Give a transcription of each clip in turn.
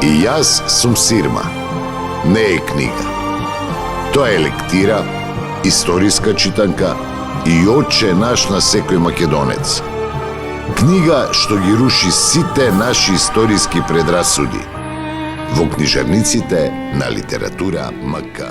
И јас сум Сирма. Не е книга. Тоа е лектира, историска читанка и оче наш на секој македонец. Книга што ги руши сите наши историски предрасуди. Во книжарниците на Литература МК.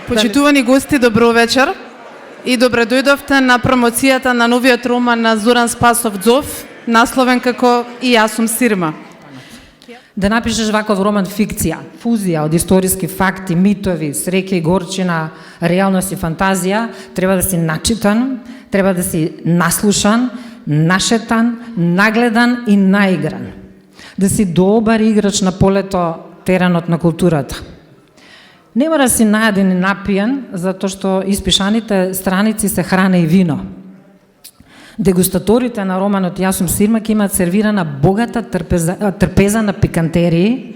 Почитувани гости, добро вечер и добре дојдовте на промоцијата на новиот роман на Зоран Спасов Дзов, насловен како И јас сум Сирма. Да напишеш ваков роман фикција, фузија од историски факти, митови, среќа и горчина, реалност и фантазија, треба да си начитан, треба да си наслушан, нашетан, нагледан и наигран. Да си добар играч на полето, теренот на културата. Не мора си најаден и напиен, затоа што испишаните страници се храна и вино. Дегустаторите на романот Јас сум Сирма ќе имаат сервирана богата трпеза на пикантерии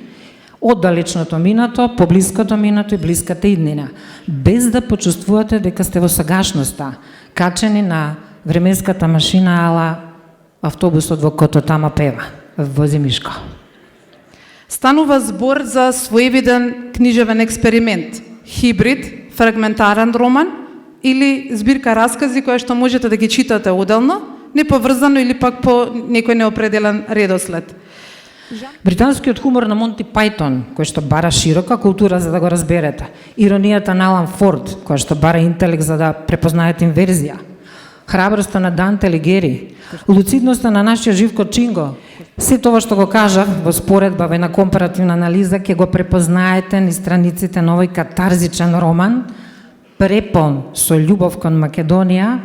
од далечното минато, поблиското минато и блиската иднина, без да почувствувате дека сте во сегашноста, качени на временската машина ала автобусот во Кото Тама пева, вози Мишко. Станува збор за своевиден книжевен експеримент, хибрид, фрагментарен роман или збирка раскази која што можете да ги читате оделно, неповрзано или пак по некој неопределен редослед. Британскиот хумор на Монти Пајтон, кој што бара широка култура за да го разберете. Иронијата на Алан Форд, која што бара интелект за да препознаете инверзија. Храброста на Данте Алигиери, луцидноста на нашиот Живко Чинго. Се тоа што го кажав во споредба во една компаративна анализа ќе го препознаете низ страниците на овој катарзичен роман, препон со љубов кон Македонија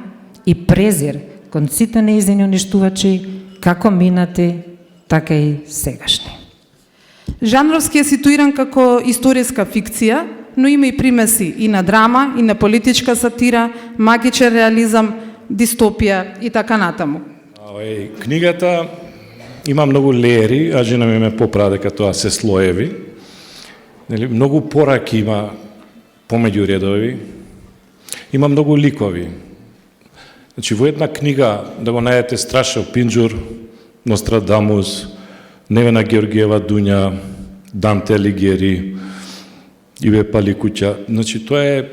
и презир кон сите неизини уништувачи, како минати, така и сегашни. Жанровски е ситуиран како историска фикција, но има и примеси и на драма, и на политичка сатира, магичен реализам, дистопија и така натаму. Книгата има многу леери, а жена ми ме поправи дека тоа се слоеви. Многу пораки има помеѓу редови. Има многу ликови. Значи, во една книга да го најдете Страшил Пинџур, Нострадамус, Невена Георгиева Дуња, Данте Алигиери, Иве Паликуќа. Значи, тоа е,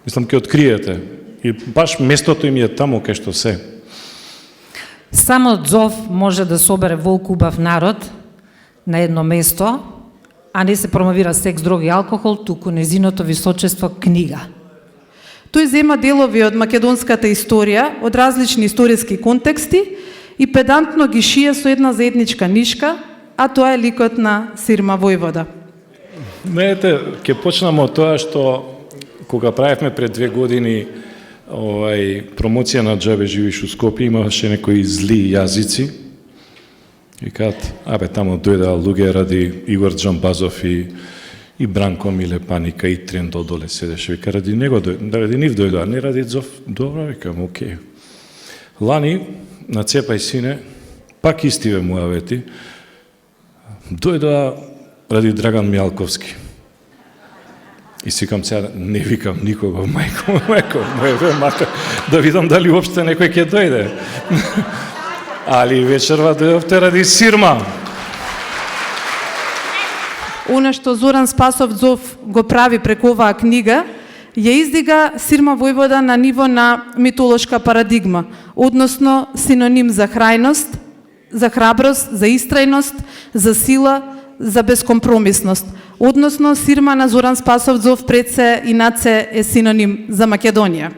мислам, ќе откриете. И баш местото им е таму кај што се. Само Дзов може да собере волку убав народ на едно место, а не се промовира секс, дроги и алкохол, туку незиното височество книга. Тој зема делови од македонската историја, од различни историски контексти и педантно ги шие со една заедничка нишка, а тоа е ликот на Сирма Војвода. Знаете, ќе почнам од тоа што кога правевме пред 2 години промоција на Џабе живиш у Скопје, имаше некои зли јазици. И кажат, таму дојдаа луѓе ради Игор Џамбазов и И Бранко Милепаника, и Трендо доле седеше. Вика, ради него ради нив дојдоа, не ради Зов. Добро, викам, окей. Лани, на Цепај сине, пак истиве муавети, дојдоа ради Драган Мјалковски. И сикам сега, не викам никого, мајко, да видам дали уопште некој ќе дојде. Али вечерва дојдовте ради Сирма. Она што Зоран Спасов-Зов го прави преку оваа книга, ја издига Сирма Војвода на ниво на митолошка парадигма, односно синоним за храјност, за храброст, за истрајност, за сила, за безкомпромисност. Односно, Сирма на Зоран Спасов-Зов пред се и над се е синоним за Македонија.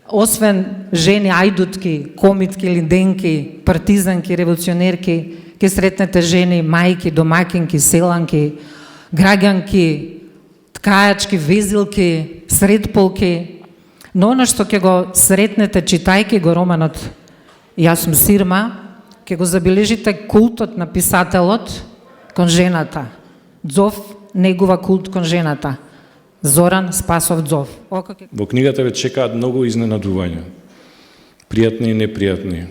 Освен жени ајдутки, комитки, линденки, партизанки, револуционерки, ќе сретнете жени, мајки, домакинки, селанки, граѓанки, ткајачки, везилки, средполки. Но она што ќе го сретнете читајки го романот Јас сум Сирма, ќе го забележите култот на писателот кон жената. Зов, негова култ кон жената. Зоран Спасов-Зов. Во книгата ве чекаат многу изненадувања. Пријатни и непријатни.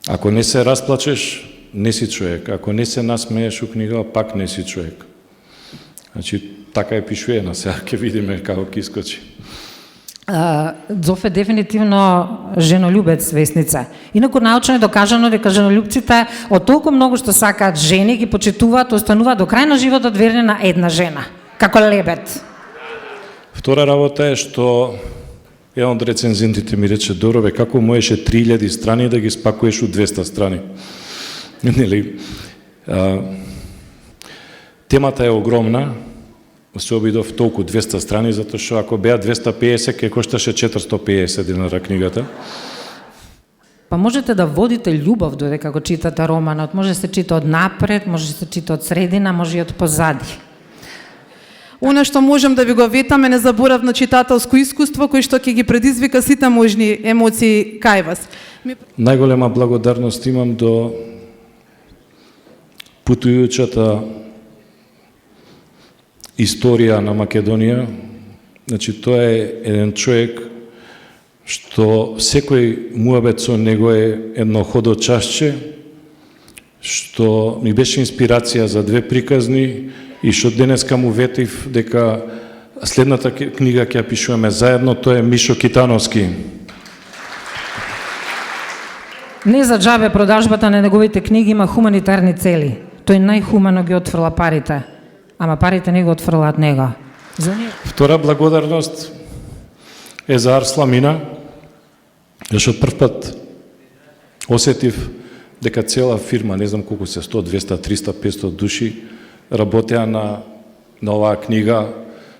Ако не се расплачеш, не си човек. Ако не се насмееш у книга, пак не си човек. Значи, така е пишуена, сега ќе видиме како ќе искочи. Зов е дефинитивно женолюбец, весница. Инаку научно е докажано дека женолюбците од толку многу што сакаат жени ги почитуваат, остануваат до крај на животот верни на една жена, како лебед. Втора работа е што еден од рецензентите ми рече, добро бе, како можеше 3000 страни да ги спакуеш у 200 страни? Нели? Темата е огромна, се обидов толку 200 страни, затоа што ако беа 250, ке кошташе 450 динара книгата. Па можете да водите љубов додека го читате романот, може да се чита од напред, може да се чита од средина, може и од позади. Она што можем да ви го ветаме незаборавно читателско искуство, кој што ќе ги предизвика сите можни емоции кај вас. Најголема благодарност имам до путујучата историја на Македонија. Значи, тоа е еден човек што секој муабет со него е едно ходочасче, што ми беше инспирација за две приказни и што денеска му ветив дека следната книга ќе ја пишуваме заедно, тоа е Мишо Китановски. Не за џабе продажбата на неговите книги има хуманитарни цели. Тој најхумано ги отфрла парите, ама парите не го отфрлаат него. Втора благодарност е за Арсламина, зашто прв пат осетив дека цела фирма, не знам колку се, 100, 200, 300, 500 души, работеа на оваа книга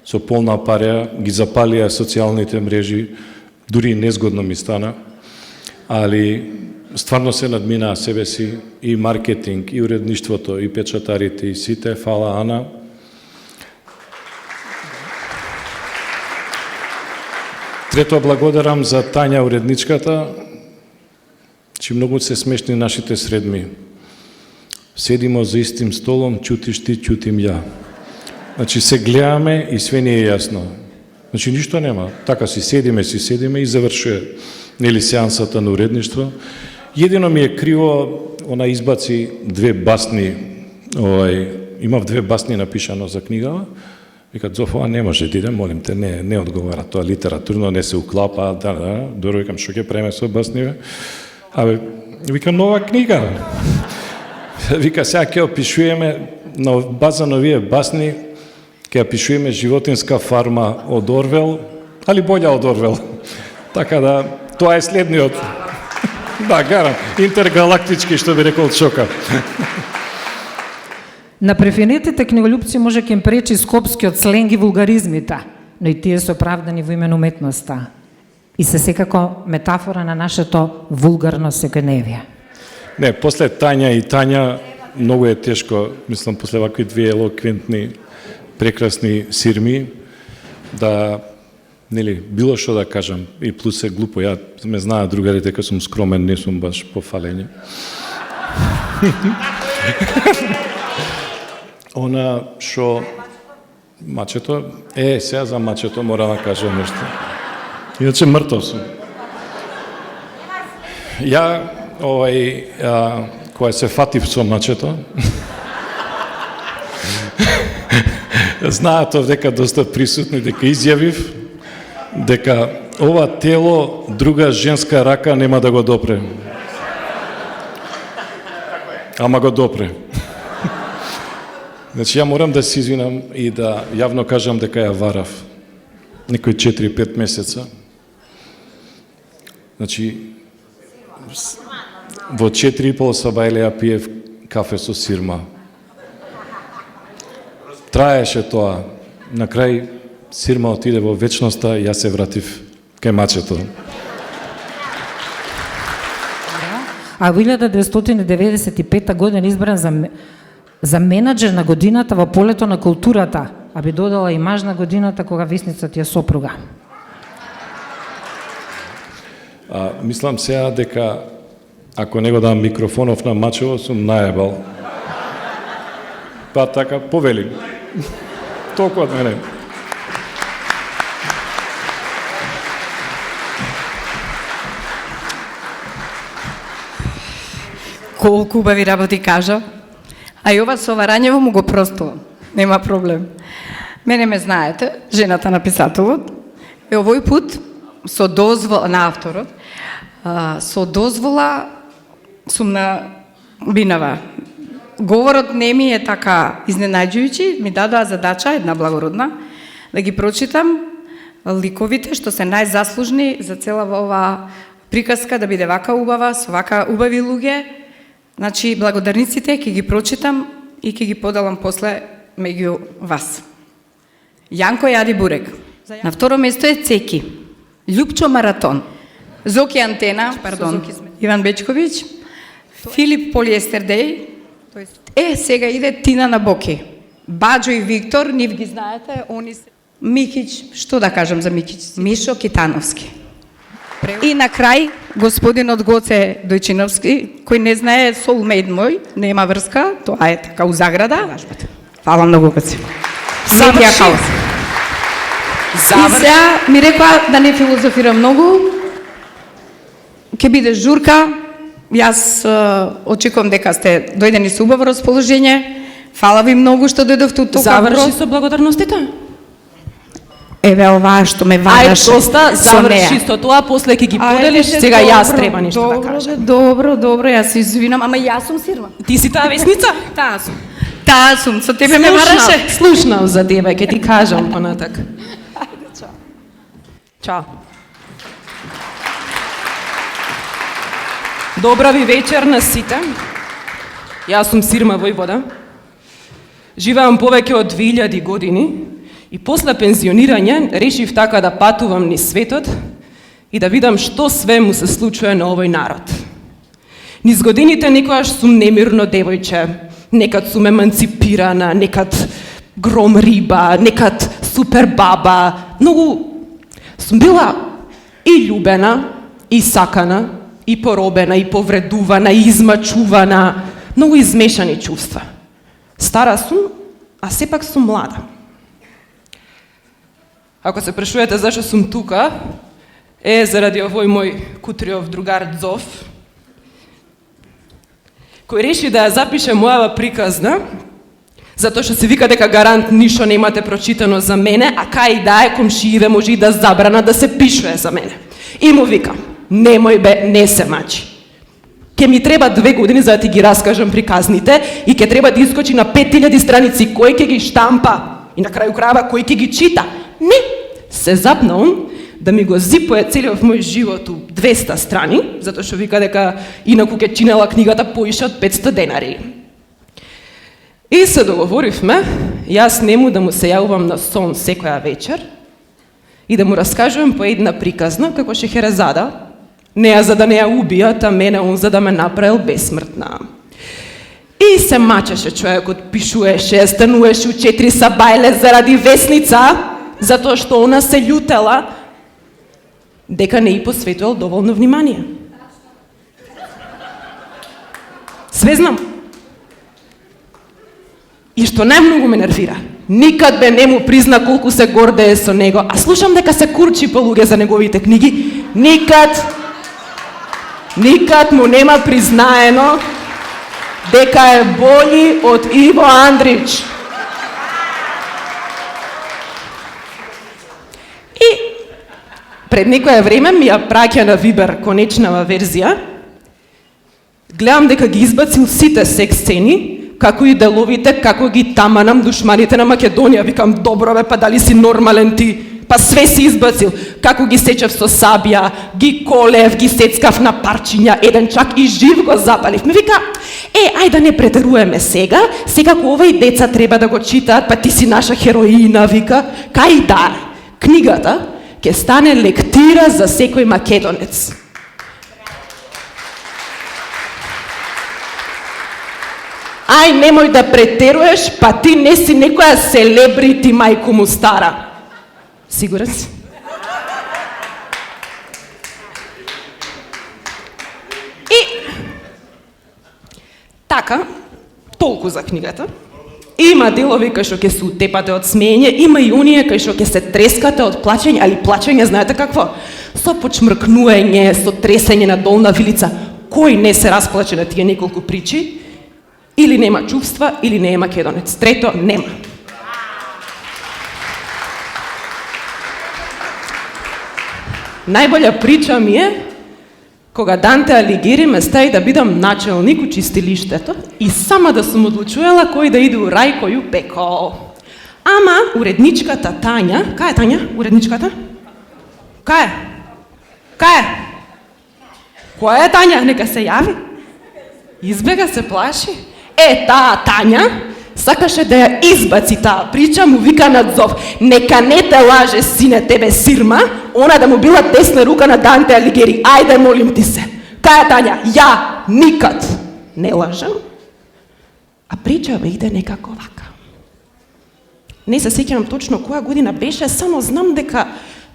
со полна пареа, ги запалија социјалните мрежи, дури незгодно ми стана, али стварно се надминаа себе си и маркетинг, и уредништвото, и печатарите, и сите. Фала, Ана. Трето, благодарам за Тања, уредничката, че многу се смешни нашите средми. Седимо за истим столом, чутиш ти, чутим ја. Значи, се гледаме и све не е јасно. Значи, ништо нема. Така си седиме и завршуе, нели, сеансата на уредништво. Едино ми е криво, она избаци две басни, имав две басни напишано за книгава, викат, Зоф, ова не може да иде, молим те, не одговара, тоа литературно не се уклапа, добро, викам, што ќе преме со басниве? Абе, викам, нова книга. Вика, сега ќе опишуваме на база на овие басни, ќе опишуваме животинска фарма од Орвел, али боља од Орвел. Така да, тоа е следниот. Да, гарам, интергалактички, што би рекол Чока. На префинетите книголюбци може ќе им пречи скопскиот сленг и вулгаризмите, но и тие се оправдани во име на уметноста. И се секако метафора на нашето вулгарно секојдневие. Не, после Тања и Тања многу е тешко, мислам, после вакви две елоквентни, прекрасни сирми, да, нели, било што да кажам, и плюс е глупо, ја ме знаат другари дека сум скромен, не сум баш по фалење. Она што Мачето, сега за мачето мора да кажам нешто. Иначе мртов сум. Ја, кога се фатив со мачето, знаат дека доста присутни, дека изјавив дека ова тело друга женска рака нема да го допре. Ама го допре. Значи, ја морам да се извинам и да јавно кажам дека ја варав некои 4-5 месеца. Значи, во 4,5 сабајле ја пиев кафе со сирма. Траеше тоа. На крај сирма отиде во вечноста и јас се вратив кај мачето. А во 1995 година избран за менаџер на годината во полето на културата, а би додала и маж на годината кога весницата ја сопруга. Мислам сега дека ако не го дам микрофонов на Мачево, сум најебал. Па така, повели. Толку од мене. Колку убави работи кажа. А и ова со варањево му го простувам. Нема проблем. Мене ме знаете, жената на писателот. И овој пут, со дозвола на авторот, со дозвола сум на Бинава. Говорот не ми е така изненаđујучи, ми дадоа задача, една благородна, да ги прочитам ликовите што се најзаслужни за цела ова приказка да биде вака убава, со вака убави луѓе. Значи, благодарниците ќе ги прочитам и ќе ги поделам после меѓу вас. Јанко Јади Бурек. На второ место е Цеки. Љупчо Маратон. Зоки Антена, Иван Бечковиќ. Филип Полиестердеј. Сега иде Тина Набоки. Баџо и Виктор, нив ги знаете, они се... Микиć, што да кажам за Микиć? Мишо Китановски. И на крај, господинот Гоце Дојчиновски, кој не знае soulmate мој, нема врска, тоа е така у заграда. Фала многу, Гоце. Заврши. И сега ми рекла да не филозофирам многу, ќе биде журка, јас очекувам дека сте дојдени со убаво расположение. Фала ви многу што дојдовте од толку. Заврши со благодарностите. Еве ова што ме вараше. Ајде, доста, заврши со тоа, после ќе ги поделиш, сега јас треба нешто да кажам. Добро, јас се извинам, ама јас сум сирма. Ти си таа весница? Таа сум, со тебе ме вараше. Слушнав за тебе, ќе ти кажам понатак. Ајде, чао. Чао. Добра ви вечер на сите. Јас сум Сирма Војвода. Живеам повеќе од 2000 години и после пензионирање решив така да патувам низ светот и да видам што све му се случува на овој народ. Низ годините некојаш сум немирно девојче, некад сум еманципирана, некад гром риба, некад супер баба. Многу сум била и љубена, и сакана, и поробена, и повредувана, и измачувана. Многу измешани чувства. Стара сум, а сепак сум млада. Ако се прашувате зашто сум тука, заради овој мој кутриов другар Зов, кој реши да ја запише мојава приказна, затоа што се вика дека гарант ништо немате прочитано за мене, а кај да е комшииве може и да забрана да се пишува за мене. И му вика, немој бе, не се мачи. Ке ми треба 2 години за да ти ги раскажам приказните и ке треба да искочи на 5000 страници, кој ќе ги штампа и на крају крајава кој ќе ги чита. Не, се запнаум да ми го зипое целиот мој живот у 200 страни, затоа што вика дека инаку ќе чинела книгата поише од 500 денари. И се договоривме, јас нему да му се јавувам на сон секоја вечер и да му раскажувам по една приказна како Шехерезада, неа за да не ја убијат, а мене он за да ме направил бесмртна. И се мачеше човекот, пишуеше, стануеше у 4 сабајле заради весница, затоа што она се љутела дека не и посветувал доволно внимание. Све знам. И што најмногу ме нервира, никад бе не му призна колку се гордее со него, а слушам дека се курчи по луѓе за неговите книги, никад му нема признаено дека е бољи од Иво Андрич. И пред некое време ми ја праќа на Вибер конечнава верзија. Гледам дека ги избацил сите секс сцени, како и деловите, како ги таманам душманите на Македонија. Викам, добро бе, па дали си нормален ти? Па све си избацил. Како ги сечев со сабија, ги колев, ги сецкав на парчиња, еден чак и жив го запалив. Ми вика, ај да не претеруваме сега овој деца треба да го читаат, па ти си наша хероина, вика. Кај да, книгата ќе стане лектира за секој македонец. Ај, немој да претеруеш, па ти не си некоја селебрити, мајко му стара. Сигурен си? И така, толку за книгата. Има делови кај што ќе се утепате од смеење, има и оние кај што ќе се трескате од плачење, али плачење знаете какво? Со почмркнување, со тресење на долна вилица. Кој не се расплаче на тие неколку причи? Или нема чувства, или не е македонец. Трето, нема. Најбоља прича ми е кога Данте Алигири ме стави да бидам начелник у чистилиштето и сама да сум одлучувала кој да иде у рај, кој у пекол. Ама уредничката Тања, кај е Тања, уредничката? Кај е? Која е Тања? Нека се јави. Избега, се плаши. Таа Тања сакаше да ја избаци таа прича, му вика над зов, нека не те лаже, сине, тебе сирма, она да му била десна рука на Данте Алигири. Ајде, молим ти се. Кај Тања? Ја никад не лажам. А причава иде некако вака. Не се сеќавам точно која година беше, само знам дека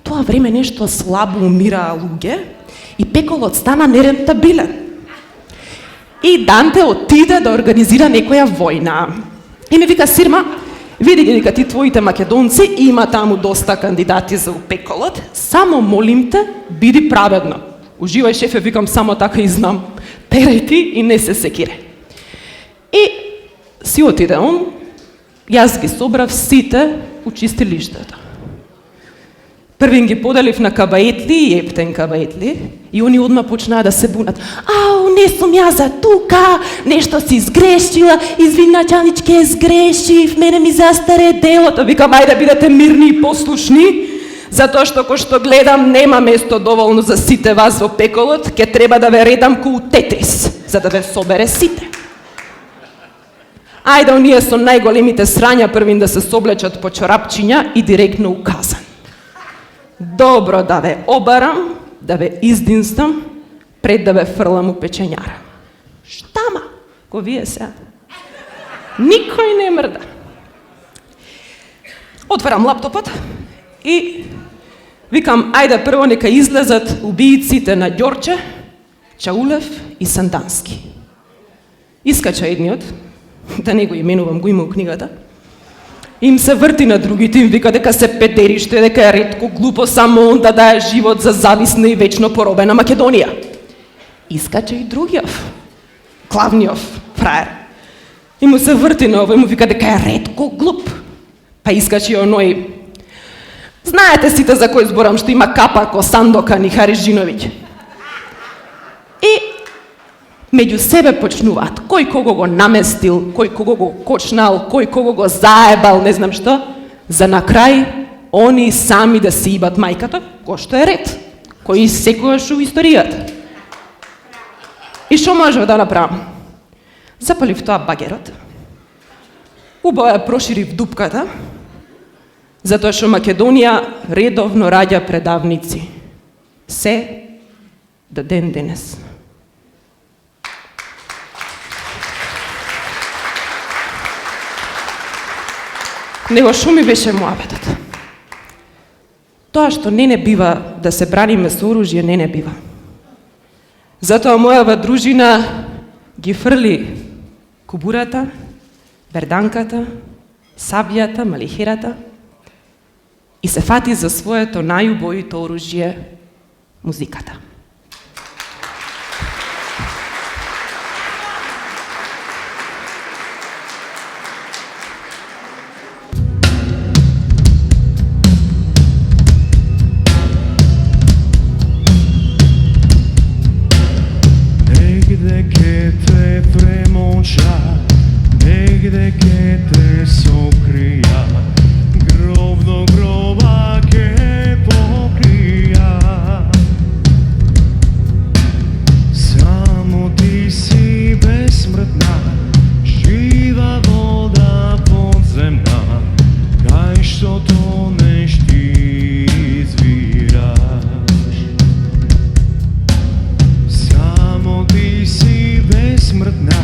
тоа време нешто слабо умираа луѓе и пеколот стана нерентабилен. И Данте отиде да организира некоја војна. И ми вика, сирма, види ги дека ти твоите македонци, има таму доста кандидати за пеколот, само молим те, биди праведна. Уживај, шефе, викам, само така и знам. Терај ти и не се секире. И си отиде он, јас ги собрав сите у чистилиштето. Првин ги поделив на кабаетли и ептен кабаетли и они одма почнаа да се бунат. Ау, не сум ја за тука, нешто си сгрешила, извини началничке, сгрешив, мене ми застаре делото. Викам, ајде бидете мирни и послушни, затоа што кој што гледам нема место доволно за сите вас во пеколот, ќе треба да ве редам ку Тетрис, за да ве собере сите. Ајде оние со најголемите срања првин да се соблечат по чорапчиња и директно у казан. Добро да ве обарам, да ве издинстам, пред да ве фрлам у печењара. Штама, ко вие се. Никој не мрда. Отварам лаптопот и викам, ајде прво нека излезат убииците на Ѓорче, Чаулев и Сандански. Искача едниот, да не го именувам, го има у книгата, им се врти на другите, им вика дека се педериште, дека е ретко глупо само он да дае живот за зависна и вечно поробена Македонија. Искача и другиот, главниот фраер. И му се врти на овој, му вика дека е ретко глуп. Па искача и оној. Знаете сите за кој зборам, што има капа ко Сандокан и Харижиновиќ. И меѓу себе почнуваат, кој кого го наместил, кој кого го кочнал, кој кого го заебал, не знам што, за на крај они сами да си ибат мајката, кој што е ред, кој секогаш у историјата. И што можев да направам? Запалив тоа багерот, убаво ја проширив дупката, затоа што Македонија редовно раѓа предавници. Се до ден денес. Него шо ми беше муабетот? Тоа што не бива да се браниме со оружје, не бива. Затоа мојава дружина ги фрли кубурата, берданката, сабјата, малихерата и се фати за своето најубоито оружје, музиката. Negde que te premoća, negde que te sokrija, grob do groba que pokrija. Samo ti si besmrtna, živa voda podzemna, kaj što toneš ti izviraš. Samo ti si besmrtna,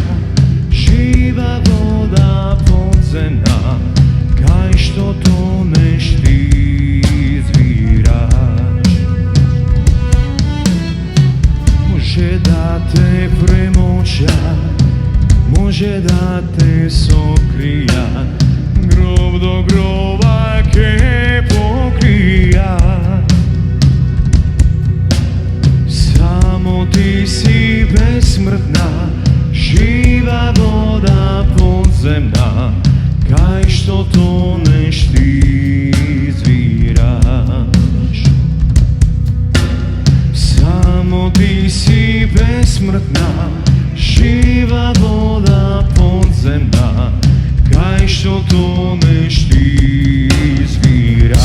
živa voda podzemna, kaj što toneš ti izviraš. Može da te premoća, može da te sokrija, grob do groba ke pokrija. Samo ti si besmrtna, živa voda podzemna, kaj što toneš ti izviraš. Samo ti si besmrtna, živa voda podzemna, kaj što toneš ti izviraš.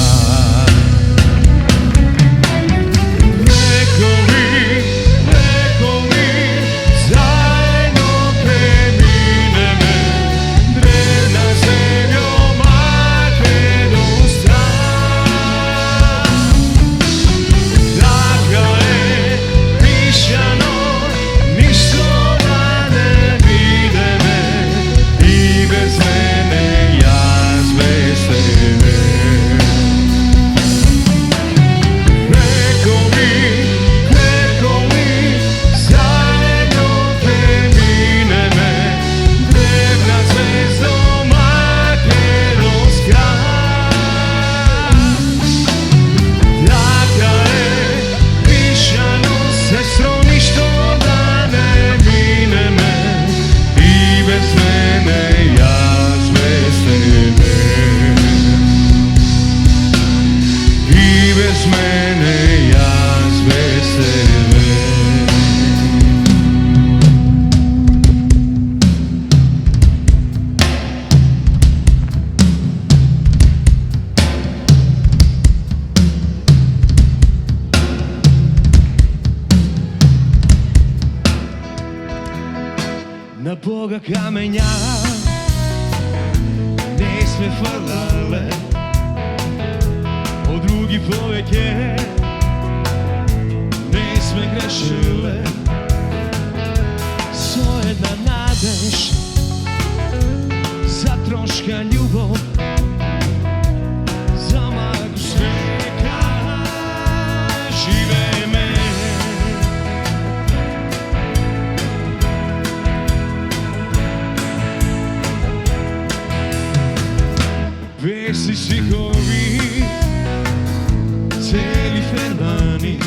Na Boga kamenja ne sme fallale, od drugi poveke ne sme grešile. Sojedna nadež, zatroška ljubov, za magu sveka žive me. Vesi stihovi, celi fermani,